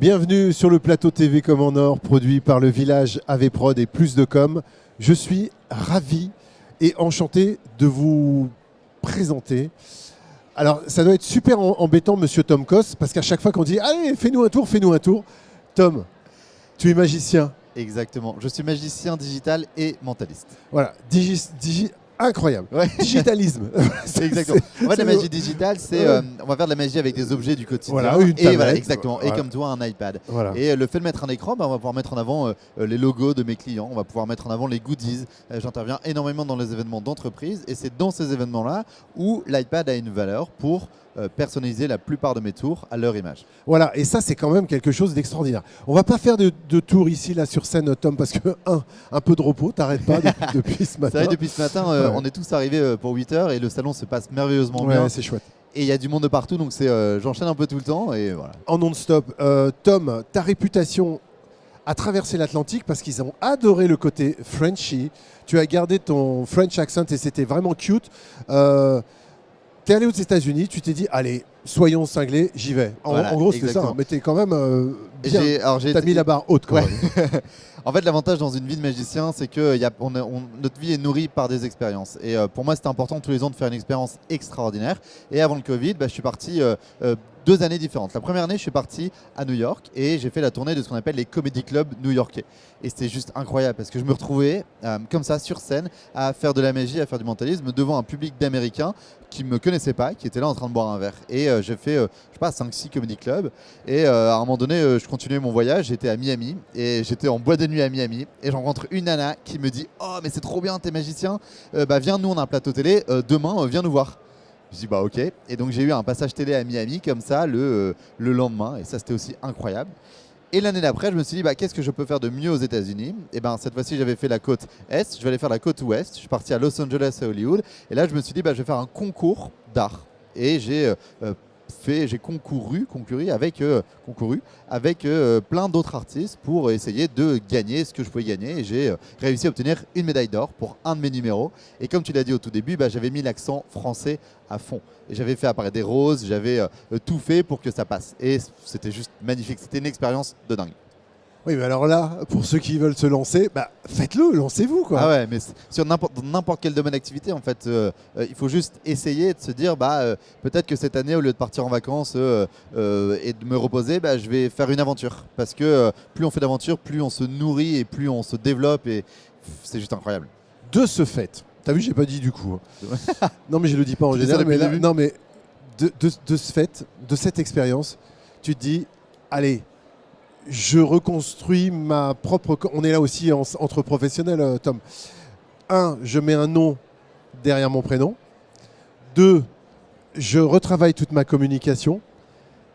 Bienvenue sur le plateau TV Comme en Or, produit par le village AVProd et Plus de Com. Je suis ravi et enchanté de vous présenter. Alors, ça doit être super embêtant, monsieur Tom Kos, parce qu'à chaque fois qu'on dit « Allez, fais-nous un tour », Tom, tu es magicien. Exactement. Je suis magicien digital et mentaliste. Voilà, incroyable. Ouais. Digitalisme. C'est exactement. En fait, la magie digitale, c'est on va faire de la magie avec des objets du quotidien. Voilà, une tablette. Et voilà, exactement. Voilà. Et comme toi, un iPad. Voilà. Et le fait de mettre un écran, on va pouvoir mettre en avant les logos de mes clients. On va pouvoir mettre en avant les goodies. J'interviens énormément dans les événements d'entreprise. Et c'est dans ces événements-là où l'iPad a une valeur pour personnaliser la plupart de mes tours à leur image. Voilà, et ça c'est quand même quelque chose d'extraordinaire. On va pas faire de tour ici là sur scène, Tom, parce que un peu de repos, t'arrêtes pas depuis ce matin. C'est vrai, depuis ce matin, on est tous arrivés pour 8h et le salon se passe merveilleusement bien. Ouais, c'est chouette. Et il y a du monde de partout, donc j'enchaîne un peu tout le temps et voilà. En non-stop, Tom, ta réputation a traversé l'Atlantique parce qu'ils ont adoré le côté Frenchy. Tu as gardé ton French accent et c'était vraiment cute. T'es allé aux États-Unis, tu t'es dit, allez, soyons cinglés, j'y vais. Voilà, en gros, c'était ça, hein, mais t'es quand même bien. T'as mis la barre haute quand même. En fait, l'avantage dans une vie de magicien, c'est que notre vie est nourrie par des expériences. Et pour moi, c'était important tous les ans de faire une expérience extraordinaire. Et avant le Covid, je suis parti 2 années différentes. La première année, je suis parti à New York et j'ai fait la tournée de ce qu'on appelle les comedy clubs new-yorkais. Et c'était juste incroyable parce que je me retrouvais comme ça sur scène à faire de la magie, à faire du mentalisme devant un public d'Américains qui ne me connaissaient pas, qui étaient là en train de boire un verre. Et j'ai fait, je sais pas, 5-6 comedy clubs. Et à un moment donné, je continuais mon voyage, j'étais à Miami et j'étais en boîte de nuit à Miami. Et je rencontre une nana qui me dit « Oh, mais c'est trop bien, t'es magicien, viens, nous on a un plateau télé, demain, viens nous voir ». Je dis bah ok, et donc j'ai eu un passage télé à Miami comme ça le lendemain, et ça c'était aussi incroyable. Et l'année d'après, je me suis dit qu'est-ce que je peux faire de mieux aux États-Unis. Et cette fois-ci j'avais fait la côte Est, je vais aller faire la côte Ouest. Je suis parti à Los Angeles et Hollywood, et là je me suis dit je vais faire un concours d'art. Et j'ai concouru avec plein d'autres artistes pour essayer de gagner ce que je pouvais gagner. Et j'ai réussi à obtenir une médaille d'or pour un de mes numéros. Et comme tu l'as dit au tout début, j'avais mis l'accent français à fond. Et j'avais fait apparaître des roses, j'avais tout fait pour que ça passe. Et c'était juste magnifique. C'était une expérience de dingue. Oui, mais alors là, pour ceux qui veulent se lancer, faites-le, lancez-vous quoi. Ah ouais, mais sur n'importe quel domaine d'activité, en fait, il faut juste essayer de se dire, peut-être que cette année, au lieu de partir en vacances et de me reposer, je vais faire une aventure. Parce que plus on fait d'aventures, plus on se nourrit et plus on se développe, et c'est juste incroyable. De ce fait, t'as vu, j'ai pas dit du coup. Non, mais je le dis pas en général. Mais là, non, mais de ce fait, de cette expérience, tu te dis, allez. Je reconstruis ma propre... On est là aussi entre professionnels, Tom. 1, je mets un nom derrière mon prénom. 2, je retravaille toute ma communication.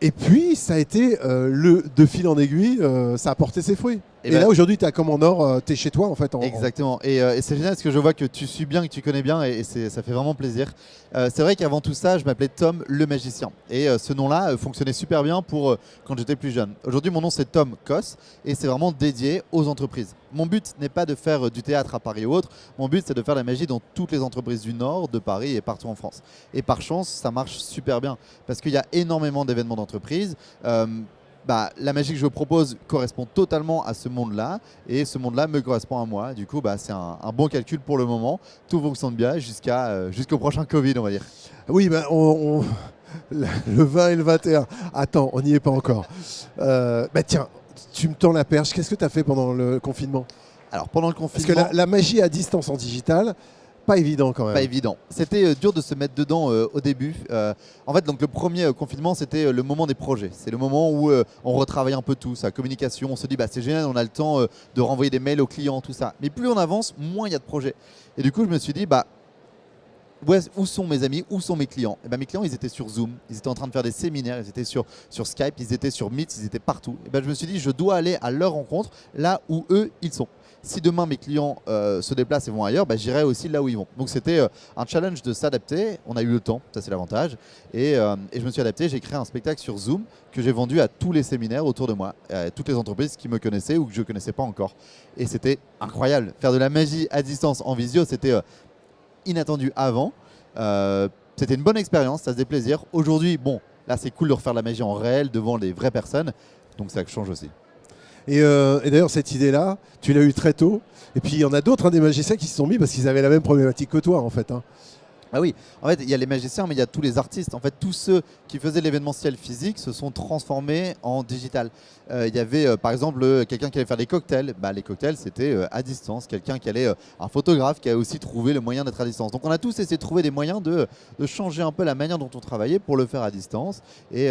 Et puis, ça a été de fil en aiguille, ça a porté ses fruits. Et là, aujourd'hui, tu es à Comme en Or, tu es chez toi, en fait. Exactement. Et c'est génial parce que je vois que tu suis bien, que tu connais bien, et ça fait vraiment plaisir. C'est vrai qu'avant tout ça, je m'appelais Tom le magicien. Et ce nom-là fonctionnait super bien pour quand j'étais plus jeune. Aujourd'hui, mon nom, c'est Tom Kos, et c'est vraiment dédié aux entreprises. Mon but n'est pas de faire du théâtre à Paris ou autre. Mon but, c'est de faire la magie dans toutes les entreprises du Nord, de Paris et partout en France. Et par chance, ça marche super bien parce qu'il y a énormément d'événements d'entreprise. La magie que je propose correspond totalement à ce monde-là, et ce monde-là me correspond à moi. Du coup, c'est un bon calcul pour le moment. Tout fonctionne bien jusqu'au prochain Covid, on va dire. Oui, le 20 et le 21. Attends, on n'y est pas encore. Tiens, tu me tends la perche. Qu'est-ce que tu as fait pendant le confinement ? Alors, pendant le confinement... Parce que la magie à distance en digital... Pas évident quand même. Pas évident. C'était dur de se mettre dedans au début. En fait, donc le premier confinement, c'était le moment des projets. C'est le moment où on retravaille un peu tout, sa communication. On se dit, c'est génial, on a le temps de renvoyer des mails aux clients, tout ça. Mais plus on avance, moins il y a de projets. Et du coup, je me suis dit, où sont mes amis, où sont mes clients ? Et mes clients, ils étaient sur Zoom, ils étaient en train de faire des séminaires, ils étaient sur Skype, ils étaient sur Meet, ils étaient partout. Et je me suis dit, je dois aller à leur rencontre, là où eux, ils sont. Si demain mes clients se déplacent et vont ailleurs, j'irai aussi là où ils vont. Donc c'était un challenge de s'adapter. On a eu le temps, ça c'est l'avantage. Et je me suis adapté, j'ai créé un spectacle sur Zoom que j'ai vendu à tous les séminaires autour de moi, à toutes les entreprises qui me connaissaient ou que je ne connaissais pas encore. Et c'était incroyable. Faire de la magie à distance en visio, c'était inattendu avant. C'était une bonne expérience, ça faisait plaisir. Aujourd'hui, là c'est cool de refaire de la magie en réel devant les vraies personnes. Donc ça change aussi. Et d'ailleurs, cette idée-là, tu l'as eue très tôt. Et puis, il y en a d'autres, des magiciens qui se sont mis parce qu'ils avaient la même problématique que toi, en fait. Ah oui, en fait, il y a les magiciens, mais il y a tous les artistes. En fait, tous ceux qui faisaient l'événementiel physique se sont transformés en digital. Il y avait, par exemple, quelqu'un qui allait faire des cocktails. Les cocktails, c'était à distance. Quelqu'un qui allait, un photographe qui a aussi trouvé le moyen d'être à distance. Donc, on a tous essayé de trouver des moyens de changer un peu la manière dont on travaillait pour le faire à distance. Et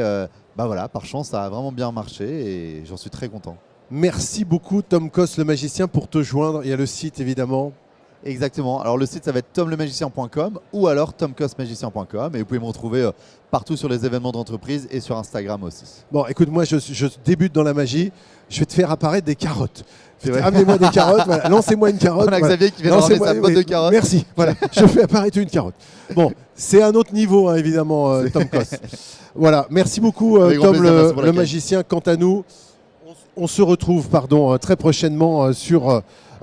voilà, par chance, ça a vraiment bien marché et j'en suis très content. Merci beaucoup, Tom Cos, le magicien, pour te joindre. Il y a le site, évidemment. Exactement. Alors le site, ça va être tomlemagicien.com ou alors tomcosmagicien.com et vous pouvez me retrouver partout sur les événements d'entreprise et sur Instagram aussi. Bon, écoute, moi, je débute dans la magie. Je vais te faire apparaître des carottes. Amenez-moi des carottes. Voilà. Lancez-moi une carotte. On a Xavier qui vient de ramener sa botte de carottes. Merci. Voilà. Je fais apparaître une carotte. Bon, c'est un autre niveau, évidemment, Tom Cos. Voilà. Merci beaucoup, Tom, le magicien. Quant à nous, on se retrouve très prochainement sur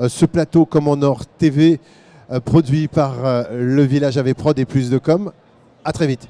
ce plateau Comme en Or TV produit par le Village AV Prod et Plus de Com. À très vite.